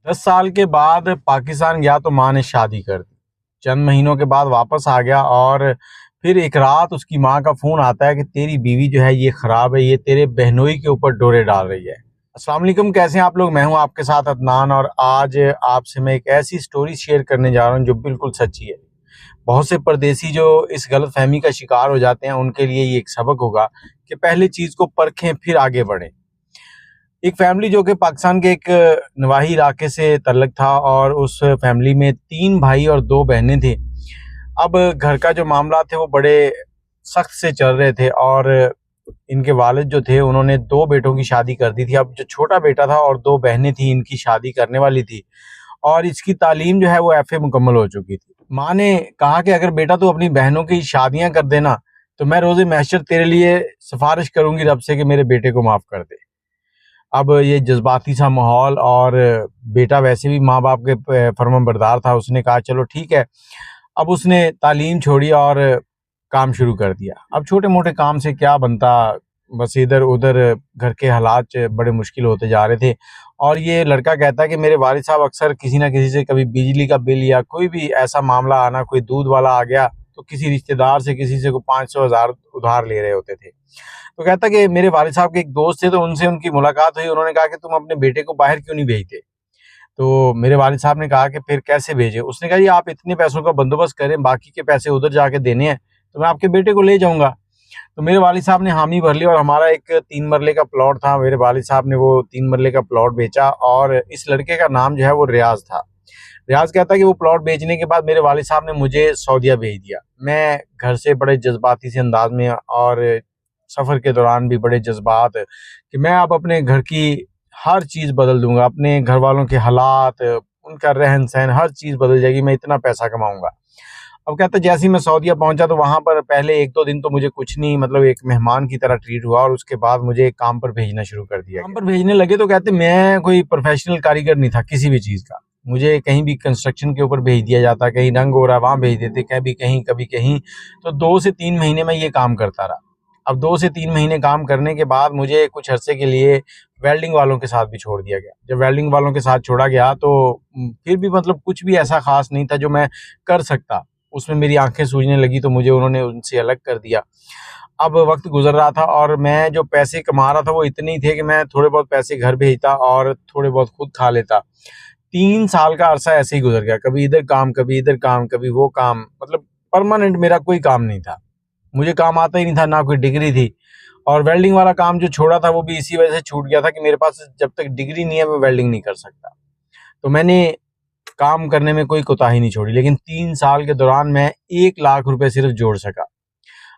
10 साल के बाद पाकिस्तान गया तो माँ ने शादी कर दी। चंद महीनों के बाद वापस आ गया और फिर एक रात उसकी माँ का फ़ोन आता है कि तेरी बीवी जो है ये ख़राब है, ये तेरे बहनोई के ऊपर डोरे डाल रही है। अस्सलाम वालेकुम, कैसे हैं आप लोग? मैं हूं आपके साथ अदनान और आज आपसे मैं एक ऐसी स्टोरी शेयर करने जा रहा हूं जो बिल्कुल सच्ची है। बहुत से परदेसी जो इस गलतफ़हमी का शिकार हो जाते हैं उनके लिए ये एक सबक होगा कि पहले चीज़ को परखें फिर आगे बढ़ें। एक फैमिली जो कि पाकिस्तान के एक नवाही इलाके से तल्लक था और उस फैमिली में 3 भाई और 2 बहनें थी। अब घर का जो मामला थे वो बड़े सख्त से चल रहे थे और इनके वालिद जो थे उन्होंने 2 बेटों की शादी कर दी थी। अब जो छोटा बेटा था और 2 बहनें थी इनकी शादी करने वाली थी और इसकी तालीम जो है वो एफए मुकम्मल हो चुकी थी। माँ ने कहा कि अगर बेटा तू अपनी बहनों की शादियां कर देना तो मैं रोज़े महशर तेरे लिए सिफारिश करूंगी रब से कि मेरे बेटे को माफ़ कर दे। अब ये जज़्बाती सा माहौल और बेटा वैसे भी माँ-बाप के फर्माबरदार था, उसने कहा चलो ठीक है। अब उसने तालीम छोड़ी और काम शुरू कर दिया। अब छोटे-मोटे काम से क्या बनता, बस इधर-उधर घर के हालात बड़े मुश्किल होते जा रहे थे और ये लड़का कहता है कि मेरे वालिद साहब अक्सर किसी न किसी से कभी बिजली का बिल या कोई भी ऐसा मामला आना, कोई दूध वाला आ गया, तो किसी रिश्तेदार से किसी से को 500 हज़ार उधार ले रहे होते थे। तो कहता कि मेरे वालिद साहब के एक दोस्त थे तो उनसे उनकी मुलाकात हुई, उन्होंने कहा कि तुम अपने बेटे को बाहर क्यों नहीं भेजते? तो मेरे वालिद साहब ने कहा कि फिर कैसे भेजें? उसने कहा जी आप इतने पैसों का बंदोबस्त करें, बाकी के पैसे उधर जाके देने हैं, तो मैं आपके बेटे को ले जाऊँगा। तो मेरे वालिद साहब ने हामी भर ली और हमारा एक 3 मरले का प्लॉट था, मेरे वालिद साहब ने वो 3 मरले का प्लॉट बेचा और इस लड़के का नाम जो है वो रियाज़ था। रियाज़ कहता है कि वो प्लॉट बेचने के बाद मेरे वालिद साहब ने मुझे सऊदीया भेज दिया। मैं घर से बड़े जज़्बाती से अंदाज़ में और सफ़र के दौरान भी बड़े जज़्बात कि मैं अब अपने घर की हर चीज़ बदल दूँगा, अपने घरवालों के हालात, उनका रहन-सहन हर चीज़ बदल जाएगी, मैं इतना पैसा कमाऊँगा। अब कहता है जैसे ही मैं सऊदीया पहुँचा तो वहाँ पर पहले 1-2 दिन तो मुझे कुछ नहीं, मतलब एक मेहमान की तरह ट्रीट हुआ और उसके बाद मुझे काम पर भेजना शुरू कर दिया गया। काम पर भेजने लगे तो कहते मैं कोई प्रोफ़ेशनल कारीगर नहीं था किसी भी चीज़ का। मुझे कहीं भी कंस्ट्रक्शन के ऊपर भेज दिया जाता, कहीं रंग हो रहा है वहाँ भेज देते, कभी कहीं। तो 2 से 3 महीने में ये काम करता रहा। अब 2 से 3 महीने काम करने के बाद मुझे कुछ अरसे के लिए वेल्डिंग वालों के साथ भी छोड़ दिया गया। जब वेल्डिंग वालों के साथ छोड़ा गया तो फिर भी मतलब कुछ भी ऐसा ख़ास नहीं था जो मैं कर सकता। उसमें मेरी आँखें सूजने लगी तो मुझे उन्होंने उनसे अलग कर दिया। अब वक़्त गुज़र रहा था और मैं जो पैसे कमा रहा था वो इतने ही थे कि मैं थोड़े बहुत पैसे घर भेजता और थोड़े बहुत खुद खा लेता। 3 साल का अरसा ऐसे ही गुज़र गया। कभी इधर काम, कभी इधर काम, कभी वो काम, मतलब परमानेंट मेरा कोई काम नहीं था। मुझे काम आता ही नहीं था, ना कोई डिग्री थी और वेल्डिंग वाला काम जो छोड़ा था वो भी इसी वजह से छूट गया था कि मेरे पास जब तक डिग्री नहीं है मैं वेल्डिंग नहीं कर सकता। तो मैंने काम करने में कोई कोताही नहीं छोड़ी, लेकिन 3 साल के दौरान मैं 1 लाख रुपए सिर्फ़ जोड़ सका।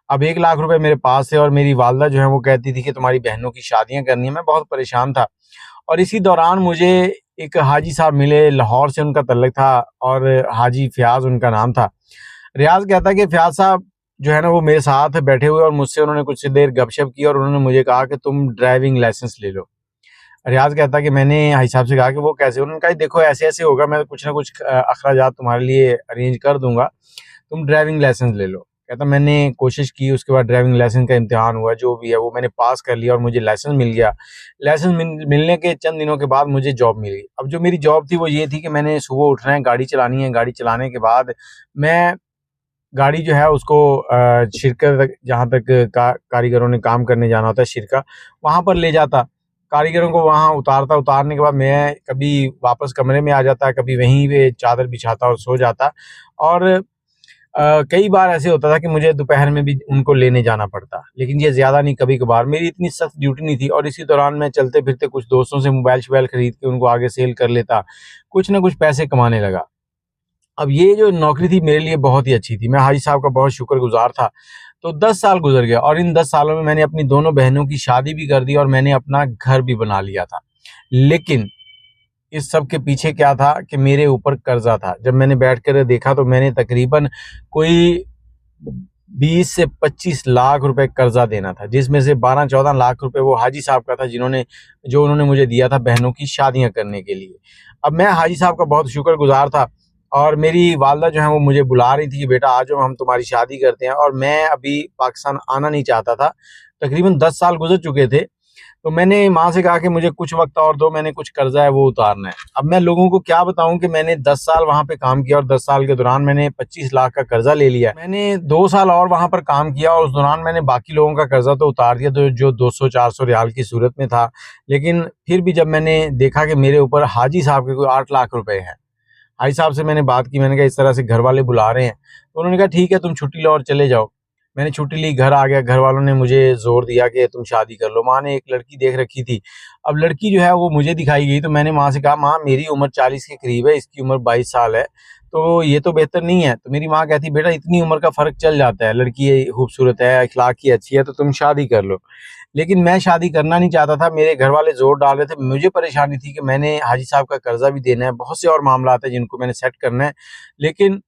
अब 1 लाख रुपए मेरे पास थे और मेरी वालदा जो है वो कहती थी कि तुम्हारी बहनों की शादियाँ करनी है। मैं बहुत परेशान था और इसी दौरान मुझे एक हाजी साहब मिले, लाहौर से उनका तल्लक था और हाजी फ़याज़ उनका नाम था। रियाज़ कहता है कि फ़याज़ साहब जो है ना वो मेरे साथ बैठे हुए और मुझसे उन्होंने कुछ देर गपशप की और उन्होंने मुझे कहा कि तुम ड्राइविंग लाइसेंस ले लो। रियाज़ कहता है कि मैंने हाजी साहब से कहा कि वो कैसे? उन्होंने कहा देखो ऐसे-ऐसे होगा, मैं कुछ ना कुछ अखराजात तुम्हारे लिए अरेंज कर दूँगा, तुम ड्राइविंग लाइसेंस ले लो। कहता मैंने कोशिश की, उसके बाद ड्राइविंग लाइसेंस का इम्तिहान हुआ, जो भी है वो मैंने पास कर लिया और मुझे लाइसेंस मिल गया। लाइसेंस मिलने के चंद दिनों के बाद मुझे जॉब मिल गई। अब जो मेरी जॉब थी वो ये थी कि मैंने सुबह उठना है, गाड़ी चलानी है, गाड़ी चलाने के बाद मैं गाड़ी जो है उसको शिरकत तक, जहाँ तक कारीगरों ने काम करने जाना होता है शिरका, वहाँ पर ले जाता। कारीगरों को वहाँ उतारता, उतारने के बाद मैं कभी वापस कमरे में आ जाता, कभी वहीं पे चादर बिछाता और सो जाता और कई बार ऐसे होता था कि मुझे दोपहर में भी उनको लेने जाना पड़ता, लेकिन ये ज़्यादा नहीं, कभी-कभार। मेरी इतनी सख्त ड्यूटी नहीं थी और इसी दौरान मैं चलते-फिरते कुछ दोस्तों से मोबाइल-शोबाइल खरीद के उनको आगे सेल कर लेता, कुछ ना कुछ पैसे कमाने लगा। अब ये जो नौकरी थी मेरे लिए बहुत ही अच्छी थी, मैं हाजी साहब का बहुत शुक्रगुज़ार था। तो 10 साल गुज़र गए और इन 10 सालों में मैंने अपनी दोनों बहनों की शादी भी कर दी और मैंने अपना घर भी बना लिया था। लेकिन इस सब के पीछे क्या था कि मेरे ऊपर कर्ज़ा था। जब मैंने बैठकर देखा तो मैंने तकरीबन कोई 20 से 25 लाख रुपए कर्ज़ा देना था, जिसमें से 12-14 लाख रुपए वो हाजी साहब का था जो उन्होंने मुझे दिया था बहनों की शादियाँ करने के लिए। अब मैं हाजी साहब का बहुत शुक्रगुज़ार था और मेरी वालदा जो है वो मुझे बुला रही थी कि बेटा आ जाओ, हम तुम्हारी शादी करते हैं और मैं अभी पाकिस्तान आना नहीं चाहता था। तकरीबन 10 साल गुज़र चुके थे। तो मैंने माँ से कहा कि मुझे कुछ वक्त और दो, मैंने कुछ कर्जा है वो उतारना है। अब मैं लोगों को क्या बताऊं कि मैंने 10 साल वहां पे काम किया और 10 साल के दौरान मैंने 25 लाख का कर्जा ले लिया। मैंने 2 साल और वहां पर काम किया और उस दौरान मैंने बाकी लोगों का कर्जा तो उतार दिया, तो जो 200-400 रियाल की सूरत में था। लेकिन फिर भी जब मैंने देखा कि मेरे ऊपर हाजी साहब के कोई 8 लाख रुपए हैं, हाजी साहब से मैंने बात की, मैंने कहा इस तरह से घर वाले बुला रहे हैं, तो उन्होंने कहा ठीक है तुम छुट्टी लो और चले जाओ। मैंने छुट्टी ली, घर आ गया। घर वालों ने मुझे ज़ोर दिया कि तुम शादी कर लो। माँ ने एक लड़की देख रखी थी। अब लड़की जो है वो मुझे दिखाई गई, तो मैंने माँ से कहा माँ मेरी उम्र 40 के करीब है, इसकी उम्र 22 साल है, तो ये तो बेहतर नहीं है। तो मेरी माँ कहती बेटा इतनी उम्र का फ़र्क चल जाता है, लड़की खूबसूरत है, अखलाक की अच्छी है, तो तुम शादी कर लो। लेकिन मैं शादी करना नहीं चाहता था, मेरे घर वाले ज़ोर डाल रहे थे। मुझे परेशानी थी कि मैंने हाजी साहब का कर्जा भी देना है, बहुत से और मामलात हैं जिनको मैंने सेट करना है, लेकिन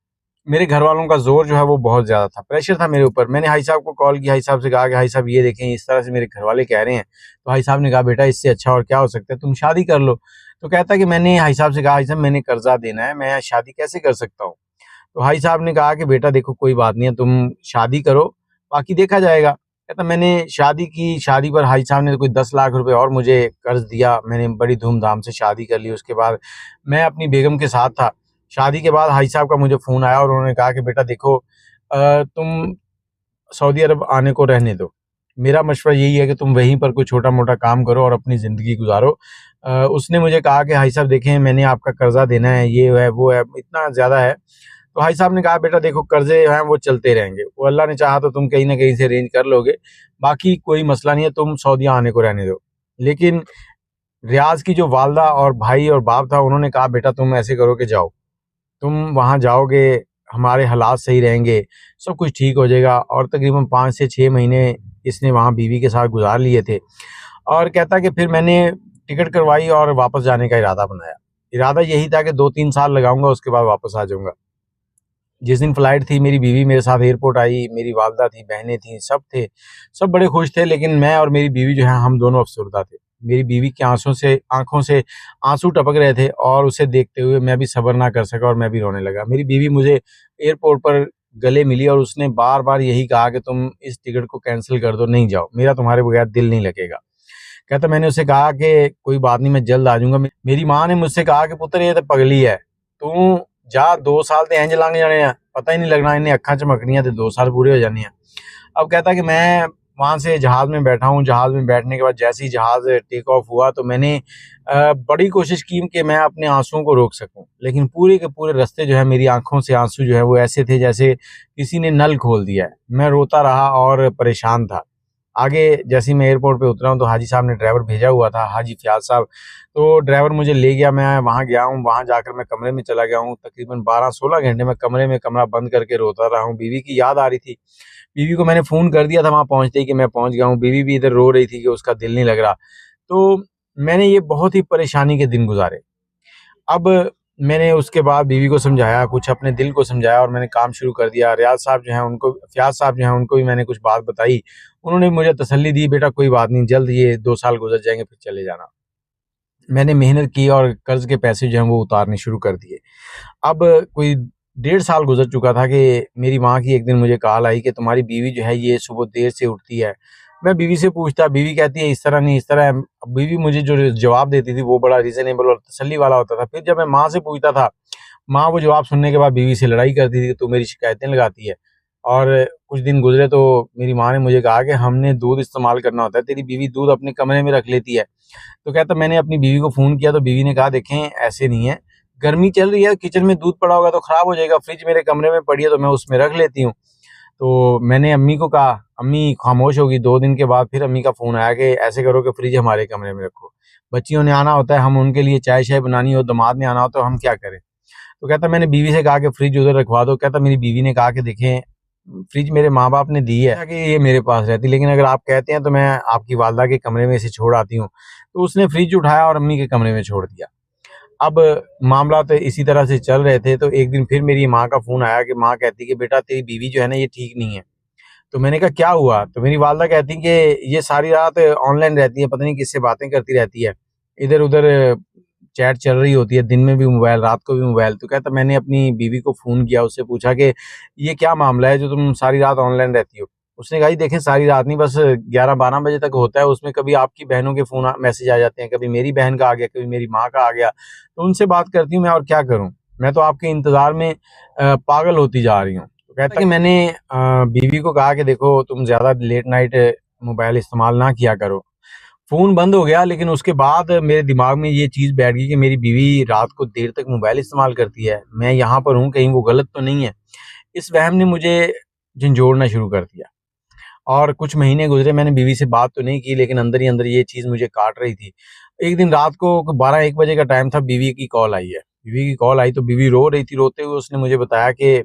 मेरे घर वालों का ज़ोर जो है वो बहुत ज़्यादा था, प्रेशर था मेरे ऊपर। मैंने हाजी साहब को कॉल किया, हाजी साहब से कहा कि हाजी साहब ये देखें इस तरह से मेरे घर वाले कह रहे हैं। तो हाजी साहब ने कहा बेटा इससे अच्छा और क्या हो सकता है, तुम शादी कर लो। तो कहता है कि मैंने हाजी साहब से कहा हाजी साहब मैंने कर्जा देना है, मैं शादी कैसे कर सकता हूँ। तो हाजी साहब ने कहा कि बेटा देखो कोई बात नहीं है, तुम शादी करो, बाकी देखा जाएगा। कहता मैंने शादी की, शादी पर हाजी साहब ने कोई 10 लाख रुपए और मुझे कर्ज दिया। मैंने बड़ी धूमधाम से शादी कर ली। उसके बाद मैं अपनी बेगम के साथ था। शादी के बाद हाजी साहब का मुझे फ़ोन आया और उन्होंने कहा कि बेटा देखो तुम सऊदी अरब आने को रहने दो। मेरा मशवरा यही है कि तुम वहीं पर कोई छोटा-मोटा काम करो और अपनी ज़िंदगी गुज़ारो। उसने मुझे कहा कि हाजी साहब देखें मैंने आपका कर्ज़ा देना है, ये है, वो है, इतना ज़्यादा है। तो हाजी साहब ने कहा बेटा देखो कर्ज़े हैं वो चलते रहेंगे। वो अल्लाह ने चाहा तो तुम कहीं न कहीं से अरेंज कर लोगे। बाकी कोई मसला नहीं है, तुम सऊदीया आने को रहने दो। लेकिन रियाज़ की जो वालदा और भाई और बाप था उन्होंने कहा बेटा तुम ऐसे करो कि जाओ। तुम वहाँ जाओगे, हमारे हालात सही रहेंगे, सब कुछ ठीक हो जाएगा। और तकरीबन 5 से 6 महीने इसने वहाँ बीवी के साथ गुज़ार लिए थे। और कहता कि फिर मैंने टिकट करवाई और वापस जाने का इरादा बनाया। इरादा यही था कि 2-3 साल लगाऊँगा, उसके बाद वापस आ जाऊँगा। जिस दिन फ्लाइट थी, मेरी बीवी मेरे साथ एयरपोर्ट आई, मेरी वालदा थी, बहनें थीं, सब थे। सब बड़े खुश थे, लेकिन मैं और मेरी बीवी जो है हम दोनों अफ़सरदा थे। मेरी बीवी की आँखों से आँसू टपक रहे थे और उसे देखते हुए मैं भी सब्र ना कर सका और मैं भी रोने लगा। मेरी बीवी मुझे एयरपोर्ट पर गले मिली और उसने बार-बार यही कहा कि तुम इस टिकट को कैंसल कर दो, नहीं जाओ, मेरा तुम्हारे बगैर दिल नहीं लगेगा। कहता मैंने उससे कहा कि कोई बात नहीं मैं जल्द आ जाऊँगा। मेरी माँ ने मुझसे कहा कि पुत्र ये तो पगली है, तू जा 2 साल तो इंज लंघ जाने हैं, पता ही नहीं लगना इन्हें अक्खां झमकनियां ते 2 साल पूरे हो जाने हैं। अब कहता कि मैं वहाँ से जहाज़ में बैठा हूँ, जहाज़ में बैठने के बाद जैसे ही जहाज़ टेक ऑफ हुआ तो मैंने बड़ी कोशिश की कि मैं अपने आँसुओं को रोक सकूँ। लेकिन पूरे के पूरे रास्ते जो है मेरी आँखों से आँसू जो है वो ऐसे थे जैसे किसी ने नल खोल दिया है। मैं रोता रहा और परेशान था। आगे जैसे ही मैं एयरपोर्ट पे उतरा हूँ तो हाजी साहब ने ड्राइवर भेजा हुआ था, हाजी फ़याज़ साहब, तो ड्राइवर मुझे ले गया। मैं वहाँ गया हूँ, वहाँ जाकर मैं कमरे में चला गया हूँ। तकरीबन 12-16 घंटे मैं कमरे में कमरा बंद करके रोता रहा हूँ। बीवी की याद आ रही थी। बीवी को मैंने फ़ोन कर दिया था वहाँ पहुँचते ही कि मैं पहुँच गया हूँ। बीवी भी इधर रो रही थी कि उसका दिल नहीं लग रहा। तो मैंने ये बहुत ही परेशानी के दिन गुज़ारे। अब मैंने उसके बाद बीवी को समझाया, कुछ अपने दिल को समझाया और मैंने काम शुरू कर दिया। रियाज़ साहब जो हैं उनको, फ़याज़ साहब जो हैं उनको भी मैंने कुछ बात बताई। उन्होंने मुझे तसल्ली दी, बेटा कोई बात नहीं, जल्द ये 2 साल गुज़र जाएँगे फिर चले जाना। मैंने मेहनत की और कर्ज़ के पैसे जो हैं वो उतारने शुरू कर दिए। अब कोई 1.5 साल गुज़र चुका था कि मेरी माँ की एक दिन मुझे कॉल आई कि तुम्हारी बीवी जो है ये सुबह देर से उठती है। मैं बीवी से पूछता, बीवी कहती है इस तरह नहीं, इस तरह है। बीवी मुझे जो जवाब देती थी वो बड़ा रीज़नेबल और तसल्ली वाला होता था। फिर जब मैं माँ से पूछता था, माँ वो जवाब सुनने के बाद बीवी से लड़ाई करती थी कि तू मेरी शिकायतें लगाती है। और कुछ दिन गुज़रे तो मेरी माँ ने मुझे कहा कि हमने दूध इस्तेमाल करना होता है, तेरी बीवी दूध अपने कमरे में रख लेती है। तो कहता मैंने अपनी बीवी को फ़ोन किया तो बीवी ने कहा देखें ऐसे नहीं है, गर्मी चल रही है, किचन में दूध पड़ा होगा तो ख़राब हो जाएगा, फ्रिज मेरे कमरे में पड़ी है तो मैं उसमें रख लेती हूँ। तो मैंने अम्मी को कहा, अम्मी खामोश हो गई। 2 दिन के बाद फिर अम्मी का फ़ोन आया कि ऐसे करो कि फ्रिज हमारे कमरे में रखो। बच्चियों ने आना होता है, हम उनके लिए चाय-शाय बनानी हो, दामाद ने आना हो तो हम क्या करें? तो कहता मैंने बीवी से कहा कि फ्रिज उधर रखवा दो। कहता मेरी बीवी ने कहा कि देखें फ्रिज मेरे माँ-बाप ने दी है कि ये मेरे पास रहती, लेकिन अगर आप कहते हैं तो मैं आपकी वालदा के कमरे में इसे छोड़ आती हूँ। तो उसने फ्रिज उठाया और अम्मी के कमरे में छोड़ दिया। अब मामला तो इसी तरह से चल रहे थे तो एक दिन फिर मेरी माँ का फ़ोन आया कि माँ कहती कि बेटा तेरी बीवी जो है ना ये ठीक नहीं है। तो मैंने कहा क्या हुआ? तो मेरी वालदा कहती कि ये सारी रात ऑनलाइन रहती है, पता नहीं किससे बातें करती रहती है। इधर-उधर चैट चल रही होती है, दिन में भी मोबाइल, रात को भी मोबाइल। तो कहता मैंने अपनी बीवी को फ़ोन किया, उससे पूछा कि ये क्या मामला है जो तुम सारी रात ऑनलाइन रहती हो? उसने कहा, जी देखें सारी रात नहीं, बस 11-12 बजे तक होता है, उसमें कभी आपकी बहनों के फ़ोन मैसेज आ जाते हैं, कभी मेरी बहन का आ गया, कभी मेरी माँ का आ गया, तो उनसे बात करती हूँ मैं, और क्या करूँ? मैं तो आपके इंतज़ार में पागल होती जा रही हूँ। तो कहता है कि मैंने बीवी को कहा कि देखो तुम ज़्यादा लेट नाइट मोबाइल इस्तेमाल ना किया करो। फ़ोन बंद हो गया, लेकिन उसके बाद मेरे दिमाग में ये चीज़ बैठ गई कि मेरी बीवी रात को देर तक मोबाइल इस्तेमाल करती है, मैं यहाँ पर हूँ, कहीं वो गलत तो नहीं है। इस वहम ने मुझे झंझोड़ना शुरू कर दिया, और कुछ महीने गुज़रे, मैंने बीवी से बात तो नहीं की, लेकिन अंदर ही अंदर ये चीज़ मुझे काट रही थी। एक दिन रात को 12-1 बजे का टाइम था, बीवी की कॉल आई है। बीवी की कॉल आई तो बीवी रो रही थी, रोते हुए उसने मुझे बताया कि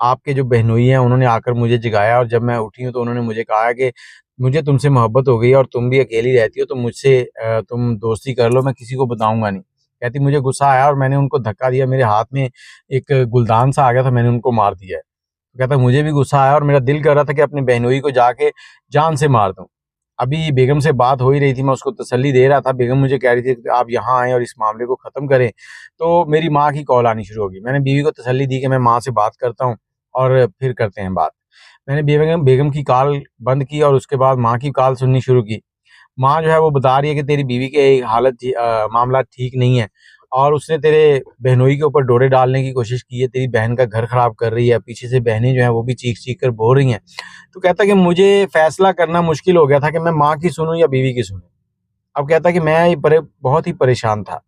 आपके जो बहनोई हैं उन्होंने आकर मुझे जगाया, और जब मैं उठी हूँ तो उन्होंने मुझे कहा कि मुझे तुमसे मोहब्बत हो गई है और तुम भी अकेली रहती हो, तो मुझसे तुम दोस्ती कर लो, मैं किसी को बताऊँगा नहीं। कहती मुझे गुस्सा आया और मैंने उनको धक्का दिया, मेरे हाथ में एक गुलदान सा आ गया था, मैंने उनको मार दिया है। तो कहता मुझे भी गुस्सा आया और मेरा दिल कर रहा था कि अपने बहनोई को जाके जान से मार दूँ। अभी बेगम से बात हो ही रही थी, मैं उसको तसल्ली दे रहा था, बेगम मुझे कह रही थी कि आप यहाँ आएँ और इस मामले को ख़त्म करें, तो मेरी माँ की कॉल आनी शुरू हो गई। मैंने बीवी को तसल्ली दी कि मैं माँ से बात करता हूँ और फिर करते हैं बात। मैंने बेगम बेगम की कॉल बंद की और उसके बाद माँ की कॉल सुननी शुरू की। माँ जो है वो बता रही है कि तेरी बीवी की मामला ठीक नहीं है, और उसने तेरे बहनोई के ऊपर डोरे डालने की कोशिश की है, तेरी बहन का घर खराब कर रही है, पीछे से बहनें जो हैं वो भी चीख-चीख कर रो रही हैं। तो कहता है कि मुझे फैसला करना मुश्किल हो गया था कि मैं माँ की सुनूँ या बीवी की सुनूँ। अब कहता है कि मैं ये बहुत ही परेशान था।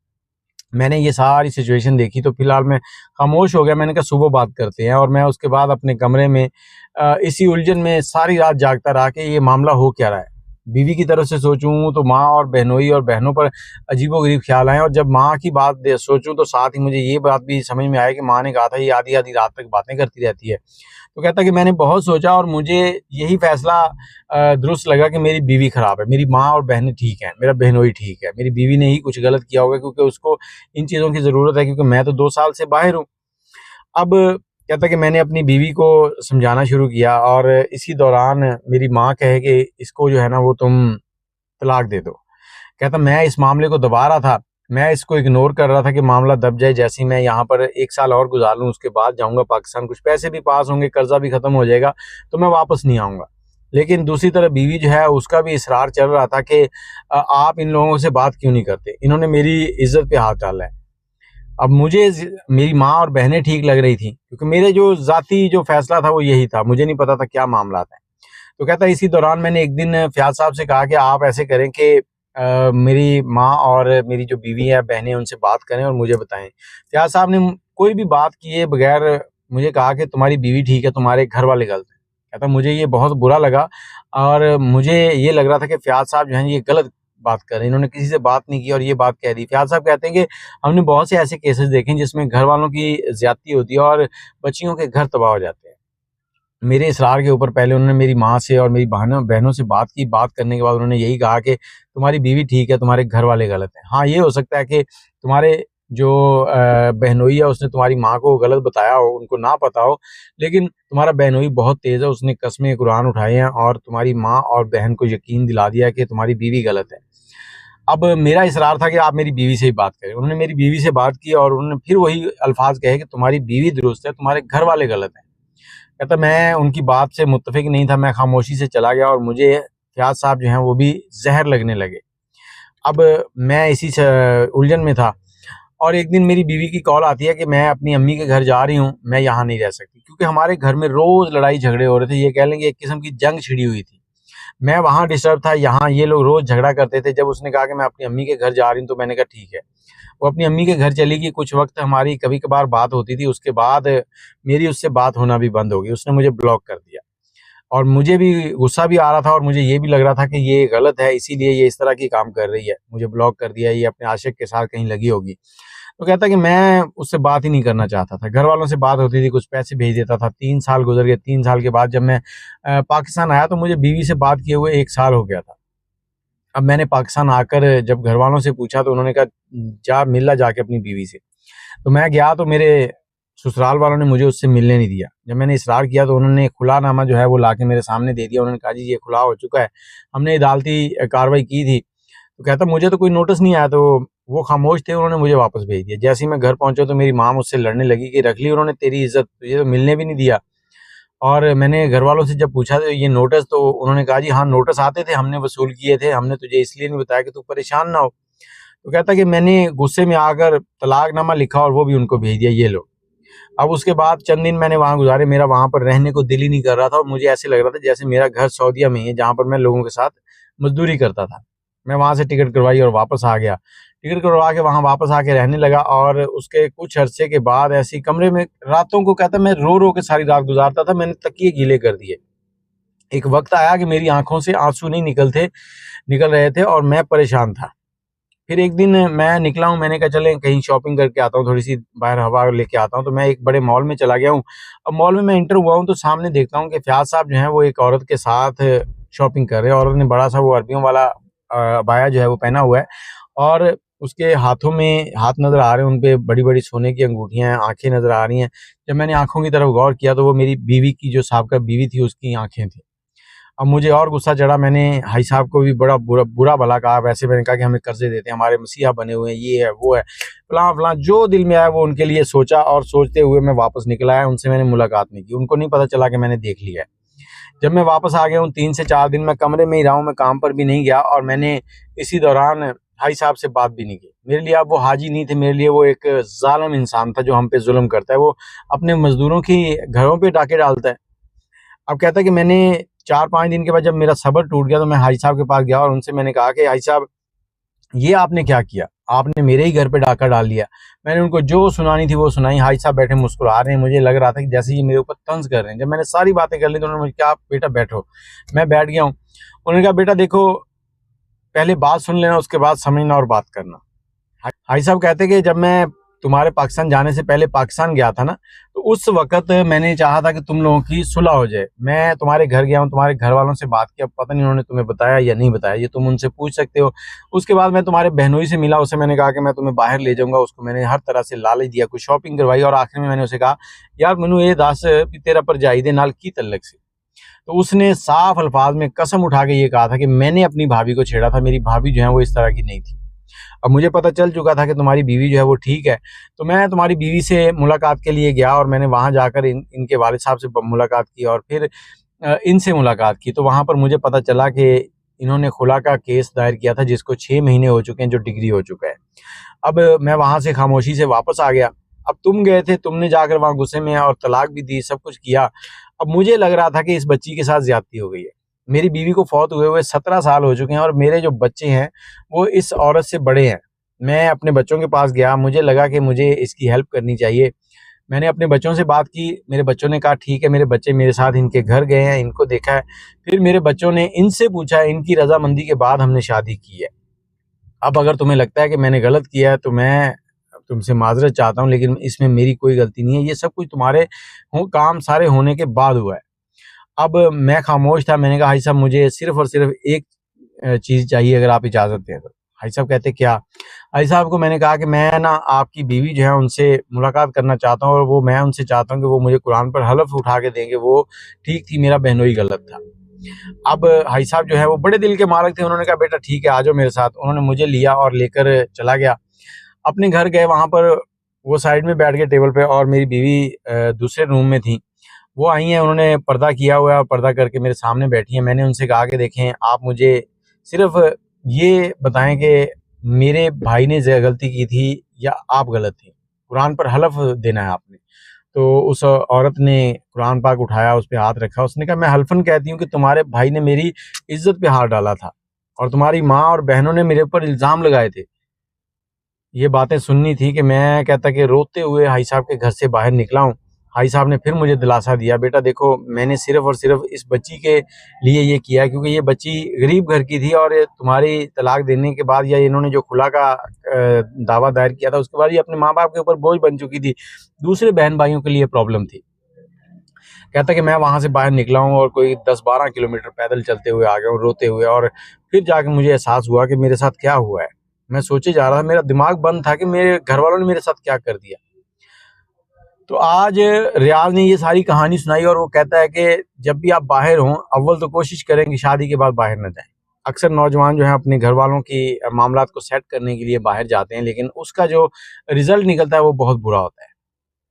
मैंने ये सारी सिचुएशन देखी तो फिलहाल मैं खामोश हो गया, मैंने कहा सुबह बात करते हैं, और मैं उसके बाद अपने कमरे में इसी उलझन में सारी रात जागता रहा कि ये मामला हो क्या रहा है। बीवी की तरफ से सोचूँ तो माँ और बहनोई और बहनों पर अजीबो-गरीब ख़्याल आए, और जब माँ की बात सोचूँ तो साथ ही मुझे ये बात भी समझ में आई कि माँ ने कहा था ये आधी-आधी रात तक बातें करती रहती है। तो कहता है कि मैंने बहुत सोचा और मुझे यही फ़ैसला दुरुस्त लगा कि मेरी बीवी ख़राब है, मेरी माँ और बहनें ठीक हैं, मेरा बहनोई ठीक है। मेरी बीवी ने ही कुछ गलत किया होगा, क्योंकि उसको इन चीज़ों की ज़रूरत है, क्योंकि मैं तो 2 साल से बाहर हूँ। अब कहता है कि मैंने अपनी बीवी को समझाना शुरू किया, और इसी दौरान मेरी माँ कहे कि इसको जो है ना वो तुम तलाक दे दो। कहता मैं इस मामले को दबा रहा था, मैं इसको इग्नोर कर रहा था कि मामला दब जाए, जैसे ही मैं यहाँ पर 1 साल और गुज़ार लूँ, उसके बाद जाऊँगा पाकिस्तान, कुछ पैसे भी पास होंगे, कर्ज़ा भी ख़त्म हो जाएगा, तो मैं वापस नहीं आऊँगा। लेकिन दूसरी तरफ बीवी जो है उसका भी इसरार चल रहा था कि आप इन लोगों से बात क्यों नहीं करते? इन्होंने मेरी इज़्ज़त पे हाथ डाला है। अब मुझे मेरी माँ और बहनें ठीक लग रही थी, क्योंकि मेरे जो ज़ाती जो फ़ैसला था वो यही था, मुझे नहीं पता था क्या मामलात हैं। तो कहता है इसी दौरान मैंने एक दिन फ़याज़ साहब से कहा कि आप ऐसे करें कि मेरी माँ और मेरी जो बीवी है, बहनें, उनसे बात करें और मुझे बताएँ। फ़याज़ साहब ने कोई भी बात किए बगैर मुझे कहा कि तुम्हारी बीवी ठीक है, तुम्हारे घर वाले गलत हैं। कहता मुझे ये बहुत बुरा लगा, और मुझे ये लग रहा था कि फ़याज़ साहब जो हैं ये गलत बात कर रहे हैं, इन्होंने किसी से बात नहीं की और ये बात कह दी। फ़याज़ साहब कहते हैं कि हमने बहुत से ऐसे केसेज़ देखे हैं जिसमें घर वालों की ज़्यादती होती है और बच्चियों के घर तबाह हो जाते हैं। मेरे इसरार के ऊपर पहले उन्होंने मेरी माँ से और मेरी बहनों से बात की, बात करने के बाद उन्होंने यही कहा कि तुम्हारी बीवी ठीक है, तुम्हारे घर वाले गलत हैं। हाँ, ये हो सकता है कि तुम्हारे जो बहनोई है उसने तुम्हारी माँ को गलत बताया हो, उनको ना पता हो, लेकिन तुम्हारा बहनोई बहुत तेज़ है, उसने कसमें कुरान उठाए हैं और तुम्हारी माँ और बहन को यकीन दिला दिया कि तुम्हारी बीवी गलत है। अब मेरा इसरार था कि आप मेरी बीवी से ही बात करें। उन्होंने मेरी बीवी से बात की और उन्होंने फिर वही अल्फ़ाज़ कहे कि तुम्हारी बीवी दुरुस्त है, तुम्हारे घर वाले गलत हैं। कहता मैं उनकी बात से मुत्तफ़िक नहीं था, मैं खामोशी से चला गया और मुझे फ़याज़ साहब जो हैं वो भी ज़हर लगने लगे। अब मैं इसी उलझन में था, और एक दिन मेरी बीवी की कॉल आती है कि मैं अपनी अम्मी के घर जा रही हूँ, मैं यहाँ नहीं रह सकती, क्योंकि हमारे घर में रोज़ लड़ाई झगड़े हो रहे थे। ये कह लें कि एक किस्म की जंग छिड़ी हुई थी। मैं वहाँ डिस्टर्ब था, यहाँ ये लोग रोज़ झगड़ा करते थे। जब उसने कहा कि मैं अपनी अम्मी के घर जा रही हूँ, तो मैंने कहा ठीक है। वो अपनी अम्मी के घर चली गई, कुछ वक़्त हमारी कभी-कभार बात होती थी, उसके बाद मेरी उससे बात होना भी बंद हो गई, उसने मुझे ब्लॉक कर दिया। और मुझे भी गुस्सा भी आ रहा था और मुझे ये भी लग रहा था कि ये गलत है, इसीलिए ये इस तरह की काम कर रही है, मुझे ब्लॉक कर दिया, ये अपने आशिक के साथ कहीं लगी होगी। तो कहता है कि मैं उससे बात ही नहीं करना चाहता था, घरवालों से बात होती थी, कुछ पैसे भेज देता था। 3 साल गुज़र गए, 3 साल के बाद जब मैं पाकिस्तान आया तो मुझे बीवी से बात किए हुए 1 साल हो गया था। अब मैंने पाकिस्तान आकर जब घरवालों से पूछा तो उन्होंने कहा, जा मिल ला जाके अपनी बीवी से। तो मैं गया तो मेरे ससुराल वालों ने मुझे उससे मिलने नहीं दिया। जब मैंने इसरार किया तो उन्होंने खुलानामा जो है वो लाके मेरे सामने दे दिया। उन्होंने कहा जी ये खुला हो चुका है, हमने अदालती कार्रवाई की थी। तो कहता मुझे तो कोई नोटिस नहीं आया, तो वो खामोश थे, उन्होंने मुझे वापस भेज दिया। जैसे ही मैं घर पहुँचा तो मेरी माँ मुझसे लड़ने लगी कि रख ली उन्होंने तेरी इज़्ज़त, तुझे तो मिलने भी नहीं दिया। और मैंने घर वालों से जब पूछा तो ये नोटिस, तो उन्होंने कहा जी हाँ नोटिस आते थे, हमने वसूल किए थे, हमने तुझे इसलिए नहीं बताया कि तू परेशान ना हो। तो कहता कि मैंने गुस्से में आकर तलाकनामा लिखा और वो भी उनको भेज दिया, ये लो। अब उसके बाद चंद दिन मैंने वहाँ गुजारे, मेरा वहाँ पर रहने को दिल ही नहीं कर रहा था और मुझे ऐसे लग रहा था जैसे मेरा घर सऊदीया में ही है, जहाँ पर मैं लोगों के साथ मजदूरी करता था। मैं वहाँ से टिकट करवाई और वापस आ गया। टिकट करवा के वहाँ वापस आके रहने लगा और उसके कुछ अरसे के बाद ऐसे ही कमरे में रातों को कहता मैं रो रो के सारी रात गुजारता था, मैंने तकिए गीले कर दिए। एक वक्त आया कि मेरी आंखों से आंसू नहीं निकल रहे थे और मैं परेशान था। फिर एक दिन मैं निकला हूँ, मैंने कहा चले कहीं शॉपिंग करके आता हूँ, थोड़ी सी बाहर हवा लेके आता हूँ। तो मैं एक बड़े मॉल में चला गया हूँ। अब मॉल में मैं एंटर हुआ हूँ तो सामने देखता हूँ कि फयाज साहब जो हैं वो एक औरत के साथ शॉपिंग कर रहे हैं। औरत ने बड़ा सा वो अरबियों वाला अबाया जो है वो पहना हुआ है और उसके हाथों में हाथ नज़र आ रहे हैं, उन पे बड़ी-बड़ी सोने की अंगूठियाँ हैं, आँखें नज़र आ रही हैं। जब मैंने आँखों की तरफ गौर किया तो वो मेरी बीवी की, जो साबका बीवी थी, उसकी आँखें थी। अब मुझे और गुस्सा चढ़ा, मैंने हाई साहब को भी बड़ा बुरा भला कहा। वैसे मैंने कहा कि हमें कर्जे देते हैं, हमारे मसीहा बने हुए हैं, ये है वो है, फलां फलां, जो दिल में आया वो उनके लिए सोचा और सोचते हुए मैं वापस निकल आया। उनसे मैंने मुलाकात नहीं की, उनको नहीं पता चला कि मैंने देख लिया है। जब मैं वापस आ गया हूँ 3 से 4 दिन मैं कमरे में ही रहा हूँ, मैं काम पर भी नहीं गया और मैंने इसी दौरान हाई साहब से बात भी नहीं की। मेरे लिए अब वो हाजी नहीं थे, मेरे लिए वो एक ज़ालिम इंसान था जो हम पे ज़ुल्म करता है। वो अपने मज़दूरों की घरों पे डाके डालता है। अब कहता है कि मैंने 4-5 दिन के बाद जब मेरा सब्र टूट गया तो मैं हाजी साहब के पास गया और उनसे मैंने कहा कि हाजी साहब, ये आपने क्या किया? आपने मेरे ही घर पे डाका डाल दिया। मैंने उनको जो सुनानी थी वो सुनाई। हाजी साहब बैठे मुस्कुरा रहे हैं, मुझे लग रहा था कि जैसे ये मेरे ऊपर तंज़ कर रहे हैं। जब मैंने सारी बातें कर ली तो उन्होंने मुझे कहा, बेटा बैठो। मैं बैठ गया हूँ। उन्होंने कहा, बेटा देखो, पहले बात सुन लेना, उसके बाद समझना और बात करना। हाजी साहब कहते कि जब मैं तुम्हारे पाकिस्तान जाने से पहले पाकिस्तान गया था ना, तो उस वक़्त मैंने चाहा था कि तुम लोगों की सुलह हो जाए। मैं तुम्हारे घर गया हूँ, तुम्हारे घर वालों से बात की, अब पता नहीं उन्होंने तुम्हें बताया या नहीं बताया, ये तुम उनसे पूछ सकते हो। उसके बाद मैं तुम्हारे बहनोई से मिला, उससे मैंने कहा कि मैं तुम्हें बाहर ले जाऊँगा, उसको मैंने हर तरह से लालच दिया, कुछ शॉपिंग करवाई और आखिर में मैंने उसे कहा, यार मैनू ये दस भी तेरा भरजाई दे नाल की तल्लक सी? तो उसने साफ अल्फाज में कसम उठा के ये कहा था कि मैंने अपनी भाभी को छेड़ा था, मेरी भाभी जो है वो इस तरह की नहीं थी। अब मुझे पता चल चुका था कि तुम्हारी बीवी जो है वो ठीक है, तो मैं तुम्हारी बीवी से मुलाकात के लिए गया और मैंने वहाँ जाकर इनके वालिद साहब से मुलाकात की और फिर इनसे मुलाकात की। तो वहाँ पर मुझे पता चला कि इन्होंने खुला का केस दायर किया था, जिसको 6 महीने हो चुके हैं, जो डिग्री हो चुका है। अब मैं वहाँ से खामोशी से वापस आ गया। अब तुम गए थे, तुमने जाकर वहाँ गुस्से में और तलाक भी दी, सब कुछ किया। अब मुझे लग रहा था कि इस बच्ची के साथ ज़्यादती हो गई है। मेरी बीवी को फौत हुए 17 साल हो चुके हैं और मेरे जो बच्चे हैं, वो इस औरत से बड़े हैं। मैं अपने बच्चों के पास गया, मुझे लगा कि मुझे इसकी हेल्प करनी चाहिए। मैंने अपने बच्चों से बात की, मेरे बच्चों ने कहा ठीक है, मेरे बच्चे मेरे साथ इनके घर गए हैं, इनको देखा है। फिर मेरे बच्चों ने इनसे पूछा, इनकी रज़ामंदी के बाद हमने शादी की है। अब अगर तुम्हें लगता है कि मैंने गलत किया है तो मैं तुमसे माज़रत चाहता हूँ, लेकिन इसमें मेरी कोई गलती नहीं है। ये सब कुछ तुम्हारे काम सारे होने के बाद हुआ है। अब मैं खामोश था, मैंने कहा, हाजी साहब मुझे सिर्फ़ और सिर्फ़ एक चीज़ चाहिए, अगर आप इजाज़त दें तो। हाजी साहब कहते क्या? हाजी साहब को मैंने कहा कि मैं ना आपकी बीवी जो है उनसे मुलाकात करना चाहता हूँ और वो मैं उनसे चाहता हूँ कि वो मुझे कुरान पर हलफ़ उठा के दें कि वो ठीक थी, मेरा बहनोई गलत था। अब हाजी साहब जो है वो बड़े दिल के मालिक थे, उन्होंने कहा बेटा ठीक है, आ जाओ मेरे साथ। उन्होंने मुझे लिया और लेकर चला गया। अपने घर गए, वहाँ पर वो साइड में बैठ गए टेबल पे और मेरी बीवी दूसरे रूम में थी। वो आई हैं, उन्होंने पर्दा किया हुआ है और पर्दा करके मेरे सामने बैठी हैं। मैंने उनसे कहा कि देखें, आप मुझे सिर्फ़ ये बताएँ कि मेरे भाई ने गलती की थी या आप गलत थे? कुरान पर हलफ़ देना है आपने। तो उस औरत ने कुरान पाक उठाया, उस पे हाथ रखा। उसने कहा, मैं हल्फ़न कहती हूँ कि तुम्हारे भाई ने मेरी इज़्ज़त पे हाथ डाला था और तुम्हारी माँ और बहनों ने मेरे ऊपर इल्ज़ाम लगाए थे। ये बातें सुननी थी कि मैं कहता कि रोते हुए हाजी साहब के घर से बाहर निकला हूँ। हाजी साहब ने फिर मुझे दिलासा दिया, बेटा देखो, मैंने सिर्फ़ और सिर्फ़ इस बच्ची के लिए ये किया है क्योंकि ये बच्ची गरीब घर की थी और ये तुम्हारी तलाक देने के बाद या इन्होंने जो खुला का दावा दायर किया था उसके बाद ये अपने माँ-बाप के ऊपर बोझ बन चुकी थी। दूसरे बहन-भाइयों के लिए प्रॉब्लम थी। कहता कि मैं वहाँ से बाहर निकला हूँ और कोई 10-12 किलोमीटर पैदल चलते हुए आ गया हूँ, रोते हुए, और फिर जाके मुझे एहसास हुआ कि मेरे साथ क्या हुआ है। मैं सोचे जा रहा था, मेरा दिमाग बंद था कि मेरे घरवालों ने मेरे साथ क्या कर दिया। तो आज रियाज़ ने ये सारी कहानी सुनाई और वो कहता है कि जब भी आप बाहर हों, अव्वल तो कोशिश करें कि शादी के बाद बाहर ना जाएँ। अक्सर नौजवान जो हैं अपने घरवालों की मामलात को सेट करने के लिए बाहर जाते हैं, लेकिन उसका जो रिज़ल्ट निकलता है वो बहुत बुरा होता है।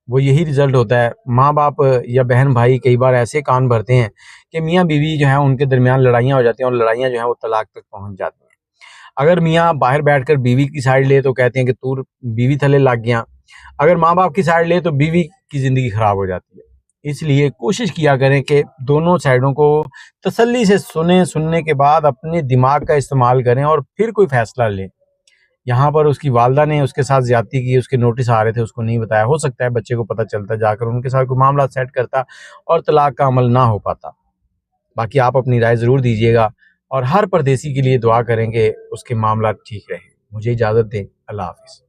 वो यही रिजल्ट होता है। माँ बाप या बहन भाई कई बार ऐसे कान भरते हैं कि मियाँ बीवी जो है उनके दरमियान लड़ाइयाँ हो जाती हैं और लड़ाइयाँ जो है वो तलाक तक पहुँच जाती हैं। अगर मियाँ बाहर बैठकर बीवी की साइड ले तो कहते हैं कि तू बीवी थले लग गया। अगर माँ बाप की साइड ले तो बीवी की ज़िंदगी ख़राब हो जाती है। इसलिए कोशिश किया करें कि दोनों साइडों को तसल्ली से सुने, सुनने के बाद अपने दिमाग का इस्तेमाल करें और फिर कोई फ़ैसला लें। यहाँ पर उसकी वालदा ने उसके साथ ज़्यादती की, उसके नोटिस आ रहे थे, उसको नहीं बताया। हो सकता है बच्चे को पता चलता, जाकर उनके साथ कोई मामला सेट करता और तलाक का अमल ना हो पाता। बाकी आप अपनी राय ज़रूर दीजिएगा और हर परदेसी के लिए दुआ करें कि उसके मामला ठीक रहें। मुझे इजाज़त दें। अल्लाह हाफ़िज़।